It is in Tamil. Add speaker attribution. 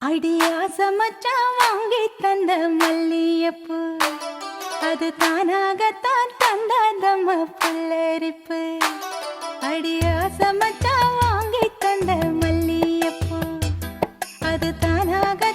Speaker 1: அடியாச மச்சான் வாங்கி தந்த மல்லியப்பு அது தானாகத்தான் தந்தாதம்ம புல்லரிப்பு. அடியாச மச்சான் வாங்கி தந்த மல்லியப்பு அது தானாக